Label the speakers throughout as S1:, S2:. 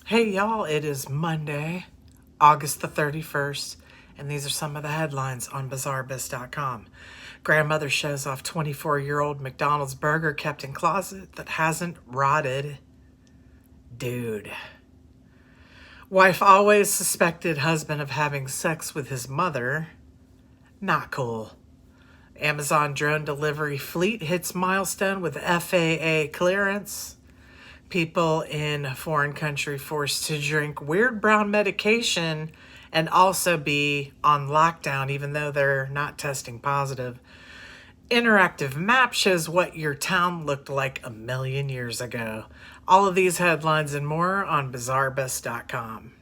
S1: Hey y'all, it is Monday, August the 31st, and these are some of the headlines on BizarreBiz.com. Grandmother shows off 24-year-old McDonald's burger kept in closet that hasn't rotted. Dude. Wife always suspected husband of having sex with his mother. Not cool. Amazon drone delivery fleet hits milestone with FAA clearance. People in a foreign country forced to drink weird brown medication and also be on lockdown even though they're not testing positive. Interactive map shows what your town looked like a million years ago. All of these headlines and more on BizarreBiz.com.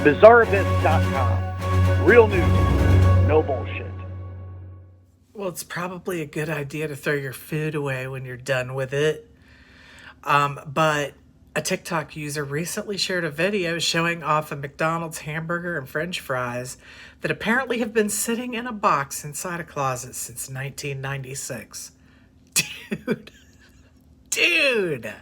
S2: BizarreBiz.com. Real news, no bullshit.
S1: Well, it's probably a good idea to throw your food away when you're done with it. But a TikTok user recently shared a video showing off a McDonald's hamburger and French fries that apparently have been sitting in a box inside a closet since 1996. Dude.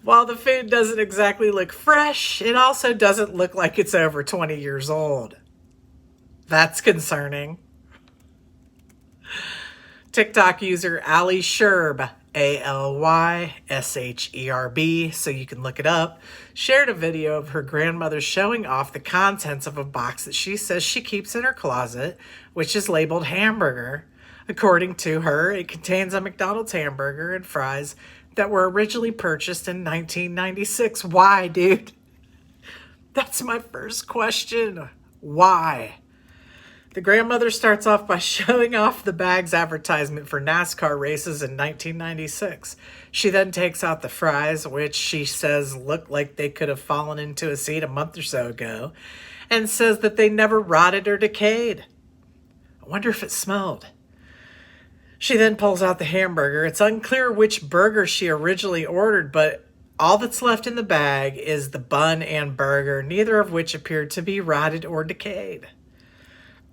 S1: While the food doesn't exactly look fresh, it also doesn't look like it's over 20 years old. That's concerning. TikTok user Ali Sherb, ALYSHERB, so you can look it up, shared a video of her grandmother showing off the contents of a box that she says she keeps in her closet, which is labeled hamburger. According to her, it contains a McDonald's hamburger and fries that were originally purchased in 1996. Why, dude? That's my first question. Why? The grandmother starts off by showing off the bag's advertisement for NASCAR races in 1996. She then takes out the fries, which she says look like they could have fallen into a seat a month or so ago, and says that they never rotted or decayed. I wonder if it smelled. She then pulls out the hamburger. It's unclear which burger she originally ordered, but all that's left in the bag is the bun and burger, neither of which appeared to be rotted or decayed.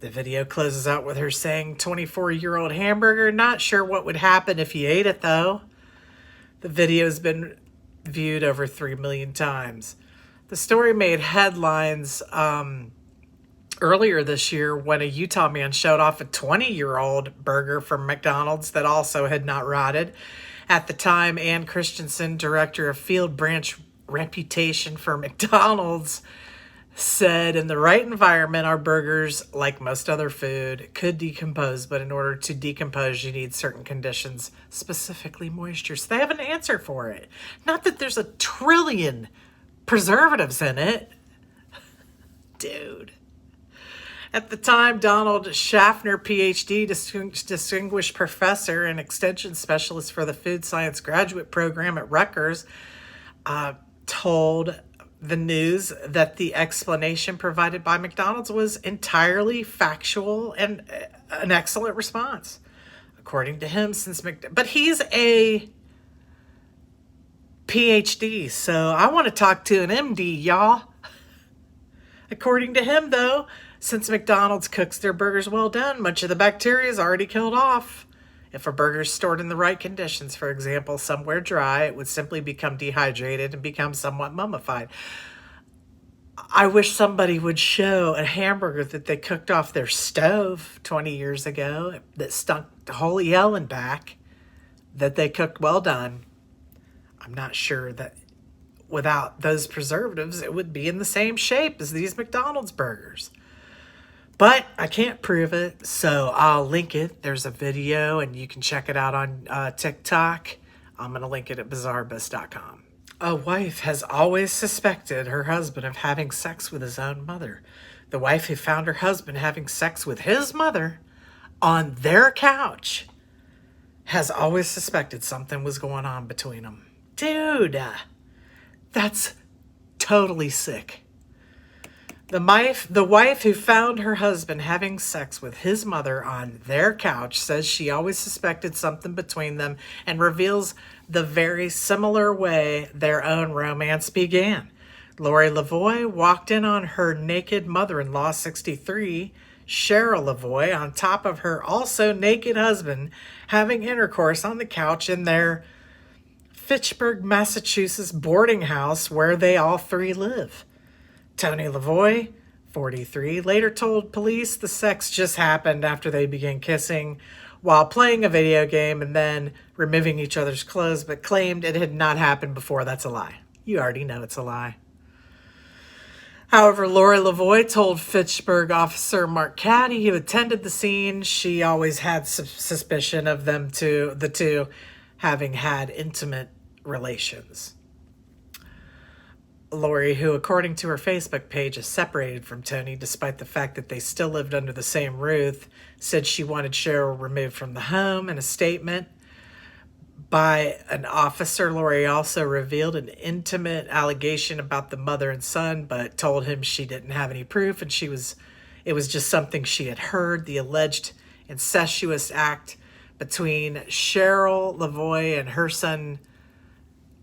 S1: The video closes out with her saying, 24-year-old hamburger, not sure what would happen if you ate it though. The video has been viewed over 3 million times. The story made headlines earlier this year when a Utah man showed off a 20-year-old burger from McDonald's that also had not rotted. At the time, Ann Christensen, director of Field Branch Reputation for McDonald's, said in the right environment, our burgers, like most other food, could decompose, but in order to decompose, you need certain conditions, specifically moisture. So they have an answer for it. Not that there's a trillion preservatives in it. Dude. At the time, Donald Schaffner, PhD, distinguished professor and extension specialist for the food science graduate program at Rutgers, told the news that the explanation provided by McDonald's was entirely factual and an excellent response. According to him, but he's a PhD, so I want to talk to an MD, y'all. According to him, though, since McDonald's cooks their burgers well done, much of the bacteria is already killed off. If a burger is stored in the right conditions, for example, somewhere dry, it would simply become dehydrated and become somewhat mummified. I wish somebody would show a hamburger that they cooked off their stove 20 years ago that stunk to holy hell and back, that they cooked well done. I'm not sure that without those preservatives, it would be in the same shape as these McDonald's burgers. But I can't prove it, so I'll link it. There's a video, and you can check it out on TikTok. I'm going to link it at BizarreBiz.com. A wife has always suspected her husband of having sex with his own mother. The wife who found her husband having sex with his mother on their couch has always suspected something was going on between them. Dude, that's totally sick. The wife who found her husband having sex with his mother on their couch says she always suspected something between them and reveals the very similar way their own romance began. Lori Lavoie walked in on her naked mother-in-law, 63, Cheryl Lavoie, on top of her also naked husband, having intercourse on the couch in their Fitchburg, Massachusetts boarding house where they all three live. Tony Lavoie, 43, later told police the sex just happened after they began kissing while playing a video game and then removing each other's clothes, but claimed it had not happened before. That's a lie. You already know it's a lie. However, Lori Lavoie told Fitchburg officer Mark Caddy, who attended the scene, she always had suspicion of the two having had intimate relations. Lori, who according to her Facebook page is separated from Tony despite the fact that they still lived under the same roof, said she wanted Cheryl removed from the home. In a statement by an officer, Lori also revealed an intimate allegation about the mother and son, but told him she didn't have any proof and it was just something she had heard. The alleged incestuous act between Cheryl Lavoie and her son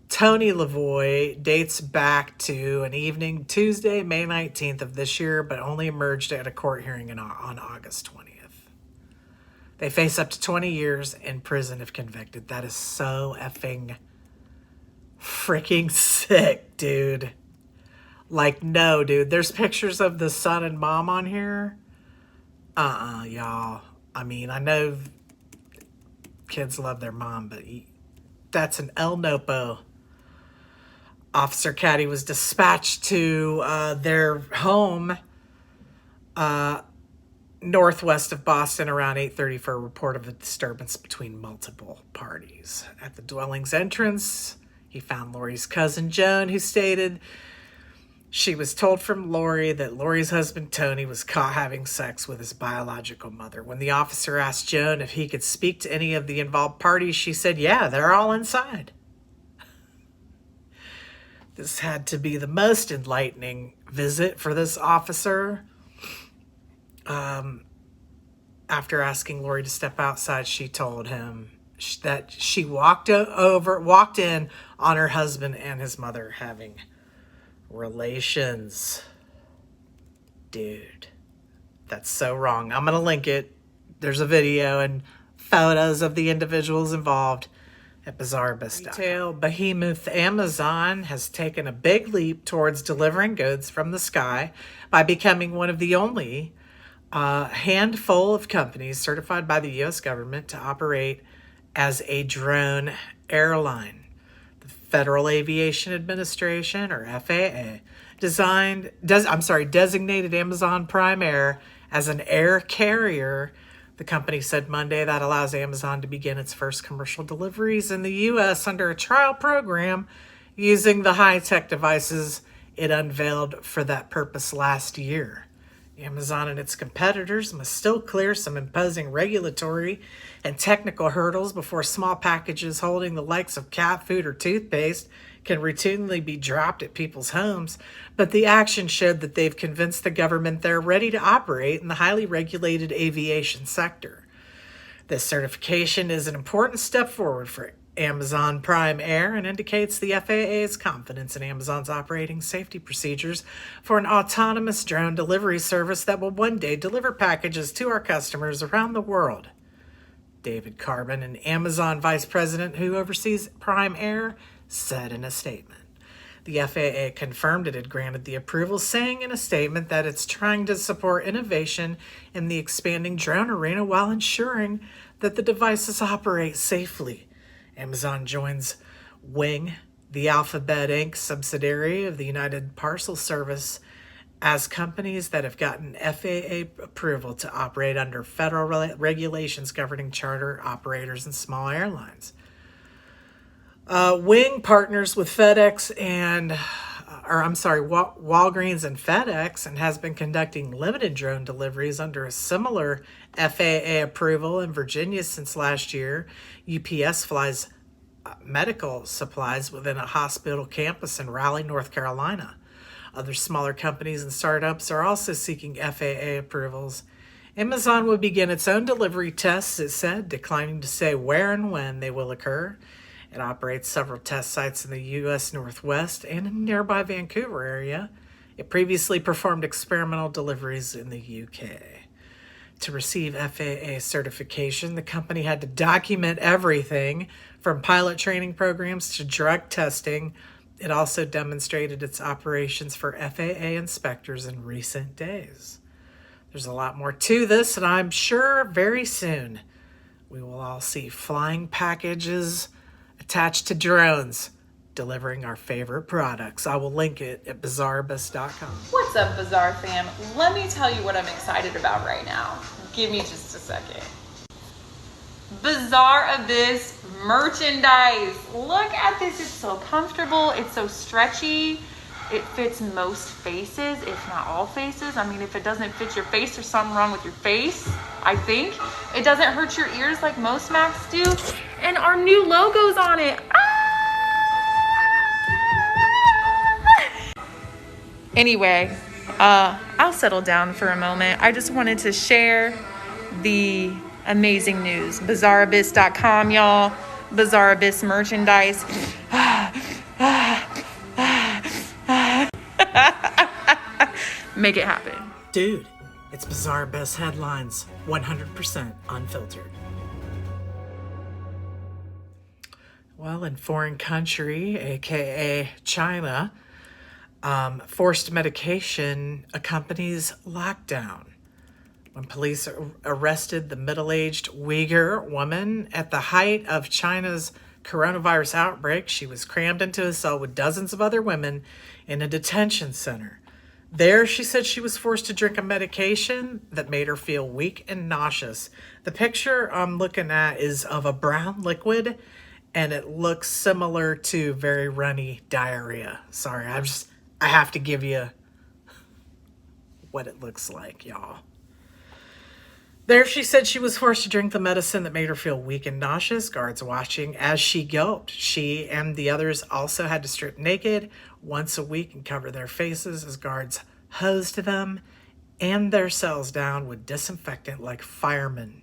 S1: Tony Lavoie dates back to an evening Tuesday, May 19th of this year, but only emerged at a court hearing on August 20th. They face up to 20 years in prison if convicted. That is so effing freaking sick, dude. Like, no, dude. There's pictures of the son and mom on here. Y'all. I mean, I know kids love their mom, but that's an El Nopo. Officer Caddy was dispatched to their home northwest of Boston around 8:30 for a report of a disturbance between multiple parties. At the dwelling's entrance, he found Lori's cousin Joan, who stated she was told from Lori that Lori's husband Tony was caught having sex with his biological mother. When the officer asked Joan if he could speak to any of the involved parties, she said, yeah, they're all inside. This had to be the most enlightening visit for this officer. After asking Lori to step outside, she told him that she walked in on her husband and his mother having relations. Dude, that's so wrong. I'm going to link it. There's a video and photos of the individuals involved at BizarreBist. Retail behemoth Amazon has taken a big leap towards delivering goods from the sky by becoming one of the only handful of companies certified by the U.S. government to operate as a drone airline. The Federal Aviation Administration, or FAA, designated Amazon Prime Air as an air carrier. The company said Monday that allows Amazon to begin its first commercial deliveries in the U.S. under a trial program using the high-tech devices it unveiled for that purpose last year. Amazon and its competitors must still clear some imposing regulatory and technical hurdles before small packages holding the likes of cat food or toothpaste can routinely be dropped at people's homes, but the action showed that they've convinced the government they're ready to operate in the highly regulated aviation sector. This certification is an important step forward for Amazon Prime Air and indicates the FAA's confidence in Amazon's operating safety procedures for an autonomous drone delivery service that will one day deliver packages to our customers around the world. David Carbon, an Amazon vice president who oversees Prime Air, said in a statement. The FAA confirmed it had granted the approval, saying in a statement that it's trying to support innovation in the expanding drone arena while ensuring that the devices operate safely. Amazon joins Wing, the Alphabet Inc. subsidiary of the United Parcel Service, as companies that have gotten FAA approval to operate under federal regulations governing charter operators and small airlines. Wing partners with Walgreens and FedEx, and has been conducting limited drone deliveries under a similar FAA approval in Virginia since last year. UPS flies medical supplies within a hospital campus in Raleigh, North Carolina. Other smaller companies and startups are also seeking FAA approvals. Amazon will begin its own delivery tests, it said, declining to say where and when they will occur. It operates several test sites in the U.S. Northwest and in nearby Vancouver area. It previously performed experimental deliveries in the UK. To receive FAA certification, the company had to document everything from pilot training programs to drug testing. It also demonstrated its operations for FAA inspectors in recent days. There's a lot more to this, and I'm sure very soon we will all see flying packages attached to drones delivering our favorite products. I will link it at bizarrebus.com.
S3: What's up, Bizarre fam? Let me tell you what I'm excited about right now. Give me just a second. Bizarre Abyss merchandise. Look at this. It's so comfortable. It's so stretchy. It fits most faces, if not all faces. I mean, if it doesn't fit your face, there's something wrong with your face, I think. It doesn't hurt your ears like most Macs do. And our new logo's on it. Anyway, I'll settle down for a moment. I just wanted to share the amazing news. BizarreAbyss.com, y'all. Bizarre Abyss merchandise. Make it happen.
S1: Dude, it's Bizarre Abyss headlines, 100% unfiltered. Well, in foreign country, aka China, forced medication accompanies lockdown. When police arrested the middle-aged Uyghur woman at the height of China's coronavirus outbreak, she was crammed into a cell with dozens of other women in a detention center. There, she said she was forced to drink a medication that made her feel weak and nauseous. The picture I'm looking at is of a brown liquid, and it looks similar to very runny diarrhea. Sorry, I have to give you what it looks like, y'all. There, she said she was forced to drink the medicine that made her feel weak and nauseous. Guards watching as she gulped. She and the others also had to strip naked once a week and cover their faces as guards hosed them and their cells down with disinfectant like firemen.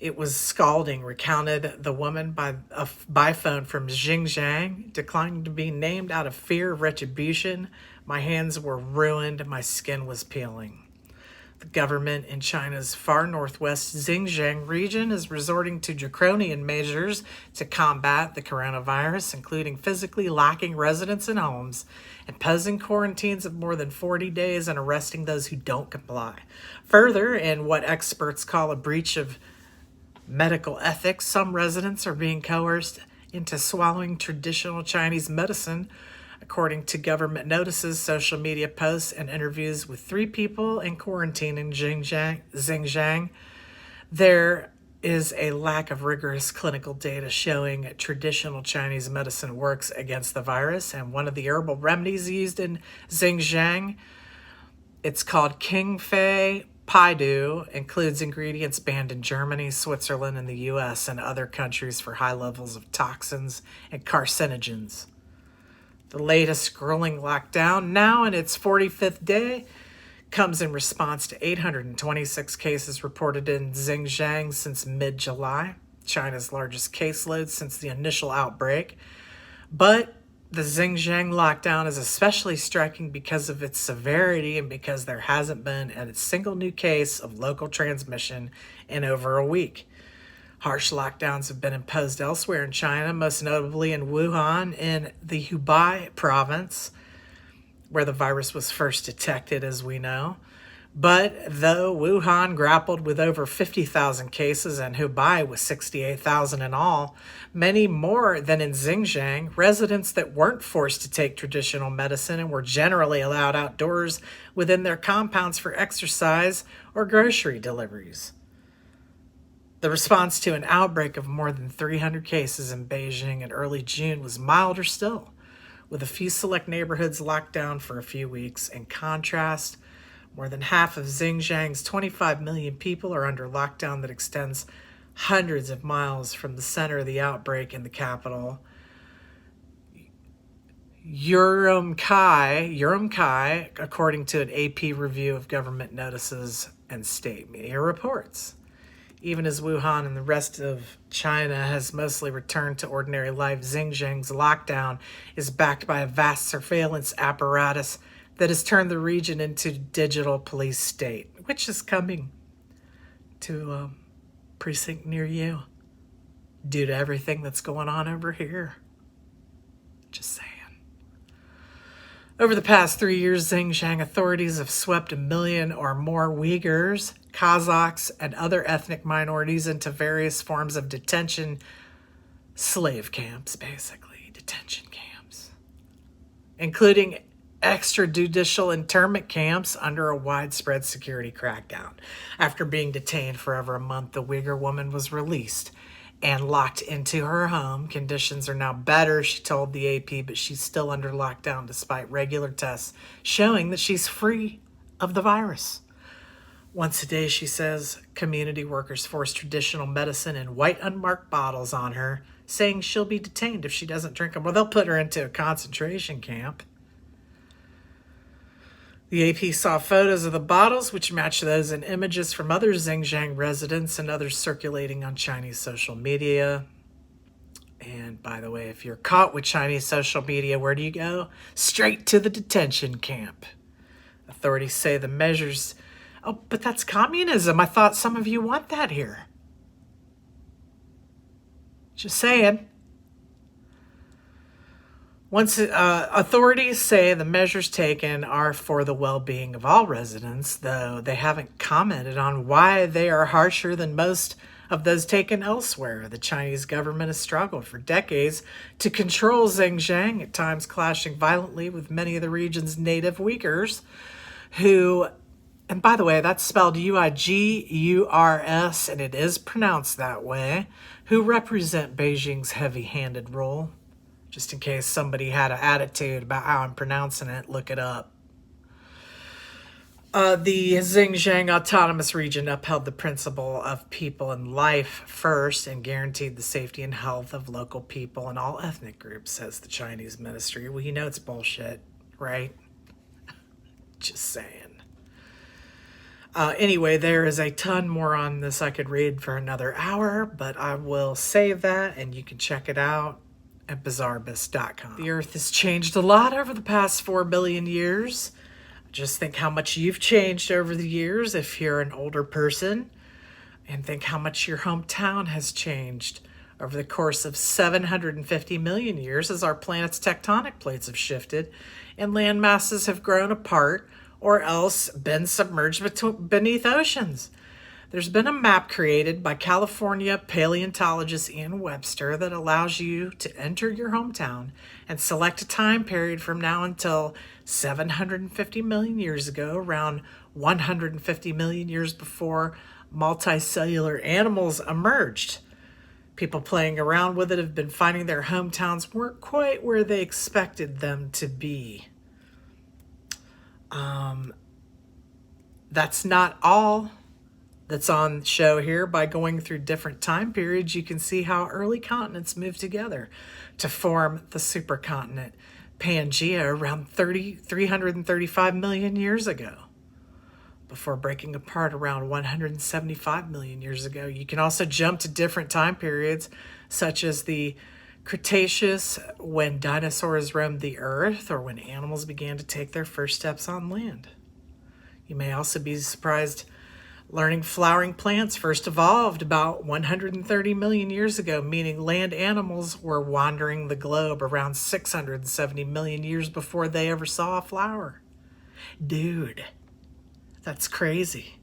S1: It was scalding, recounted the woman by phone from Xinjiang, declining to be named out of fear of retribution. My hands were ruined. My skin was peeling. The government in China's far northwest Xinjiang region is resorting to draconian measures to combat the coronavirus, including physically locking residents in homes, imposing quarantines of more than 40 days, and arresting those who don't comply. Further, in what experts call a breach of medical ethics, some residents are being coerced into swallowing traditional Chinese medicine. According to government notices, social media posts, and interviews with 3 people in quarantine in Xinjiang, there is a lack of rigorous clinical data showing traditional Chinese medicine works against the virus. And one of the herbal remedies used in Xinjiang, it's called King Fei Paidu, includes ingredients banned in Germany, Switzerland, and the U.S. and other countries for high levels of toxins and carcinogens. The latest grueling lockdown, now in its 45th day, comes in response to 826 cases reported in Xinjiang since mid-July, China's largest caseload since the initial outbreak. But the Xinjiang lockdown is especially striking because of its severity and because there hasn't been a single new case of local transmission in over a week. Harsh lockdowns have been imposed elsewhere in China, most notably in Wuhan in the Hubei province, where the virus was first detected, as we know. But though Wuhan grappled with over 50,000 cases and Hubei with 68,000 in all, many more than in Xinjiang, residents that weren't forced to take traditional medicine and were generally allowed outdoors within their compounds for exercise or grocery deliveries. The response to an outbreak of more than 300 cases in Beijing in early June was milder still, with a few select neighborhoods locked down for a few weeks. In contrast, more than half of Xinjiang's 25 million people are under lockdown that extends hundreds of miles from the center of the outbreak in the capital. Urumqi, according to an AP review of government notices and state media reports. Even as Wuhan and the rest of China has mostly returned to ordinary life, Xinjiang's lockdown is backed by a vast surveillance apparatus that has turned the region into a digital police state, which is coming to a precinct near you due to everything that's going on over here. Just saying. Over the past 3 years, Xinjiang authorities have swept 1 million or more Uyghurs, Kazakhs, and other ethnic minorities into various forms of detention, slave camps, basically, detention camps, including extrajudicial internment camps under a widespread security crackdown. After being detained for over a month, the Uyghur woman was released and locked into her home. Conditions are now better, she told the AP, but she's still under lockdown despite regular tests showing that she's free of the virus. Once a day, she says, community workers force traditional medicine in white unmarked bottles on her, saying she'll be detained if she doesn't drink them. Well, they'll put her into a concentration camp. The AP saw photos of the bottles, which match those in images from other Xinjiang residents and others circulating on Chinese social media. And by the way, if you're caught with Chinese social media, where do you go? Straight to the detention camp. Authorities say the measures... Oh, but that's communism. I thought some of you want that here. Just saying. Once authorities say the measures taken are for the well-being of all residents, though they haven't commented on why they are harsher than most of those taken elsewhere. The Chinese government has struggled for decades to control Xinjiang, at times clashing violently with many of the region's native Uyghurs, who, and by the way, that's spelled Uigurs, and it is pronounced that way, who represent Beijing's heavy-handed rule. Just in case somebody had an attitude about how I'm pronouncing it, look it up. The Xinjiang Autonomous Region upheld the principle of people and life first and guaranteed the safety and health of local people and all ethnic groups, says the Chinese ministry. Well, you know it's bullshit, right? Just saying. Anyway, there is a ton more on this I could read for another hour, but I will save that and you can check it out at bizarrebus.com. The Earth has changed a lot over the past 4 billion years. Just think how much you've changed over the years if you're an older person, and think how much your hometown has changed over the course of 750 million years as our planet's tectonic plates have shifted and land masses have grown apart or else been submerged beneath oceans. There's been a map created by California paleontologist Ian Webster that allows you to enter your hometown and select a time period from now until 750 million years ago, around 150 million years before multicellular animals emerged. People playing around with it have been finding their hometowns weren't quite where they expected them to be. That's not all that's on show here. By going through different time periods, you can see how early continents moved together to form the supercontinent Pangea around 335 million years ago, before breaking apart around 175 million years ago. You can also jump to different time periods, such as the Cretaceous, when dinosaurs roamed the earth, or when animals began to take their first steps on land. You may also be surprised learning flowering plants first evolved about 130 million years ago, meaning land animals were wandering the globe around 670 million years before they ever saw a flower. Dude, that's crazy.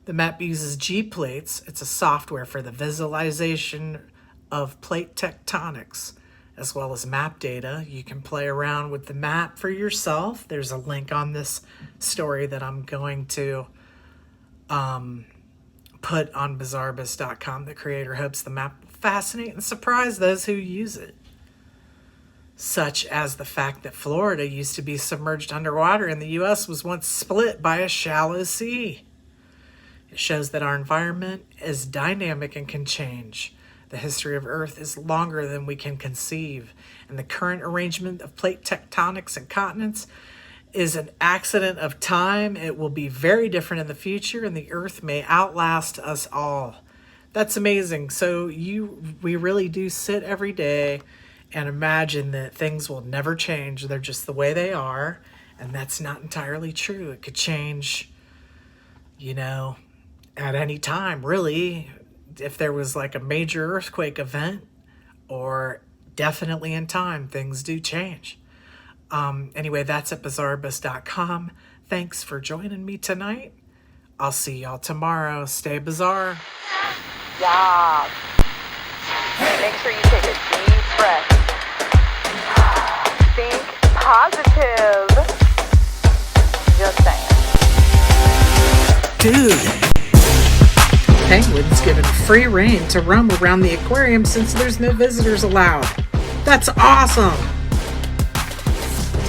S1: The map uses G-plates. It's a software for the visualization of plate tectonics, as well as map data. You can play around with the map for yourself. There's a link on this story that I'm going to put on bizarrebus.com. The creator hopes the map will fascinate and surprise those who use it, such as the fact that Florida used to be submerged underwater and the U.S. was once split by a shallow sea. It shows that our environment is dynamic and can change. The history of Earth is longer than we can conceive, and the current arrangement of plate tectonics and continents is an accident of time. It will be very different in the future, and the Earth may outlast us all. That's amazing. So we really do sit every day and imagine that things will never change. They're just the way they are, and that's not entirely true. It could change, at any time, really, if there was like a major earthquake event, or definitely in time, things do change. Anyway, that's at bizarrebus.com. Thanks for joining me tonight. I'll see y'all tomorrow. Stay bizarre.
S4: Yeah. Make sure you take a deep breath. Think positive. Just saying.
S1: Dude. Penguins given free rein to roam around the aquarium since there's no visitors allowed. That's awesome!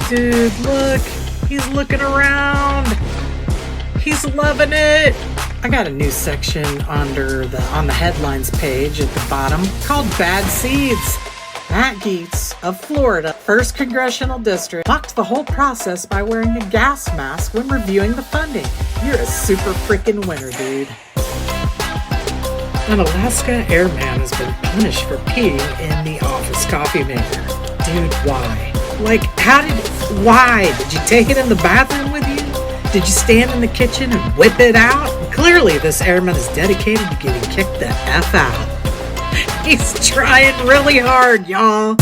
S1: Dude, look! He's looking around! He's loving it! I got a new section on the headlines page at the bottom called Bad Seeds. Matt Gaetz of Florida, 1st Congressional District, mocked the whole process by wearing a gas mask when reviewing the funding. You're a super freaking winner, dude. An Alaska airman has been punished for peeing in the office coffee maker. Dude, why? Like, why? Did you take it in the bathroom with you? Did you stand in the kitchen and whip it out? Clearly, this airman is dedicated to getting kicked the F out. He's trying really hard, y'all.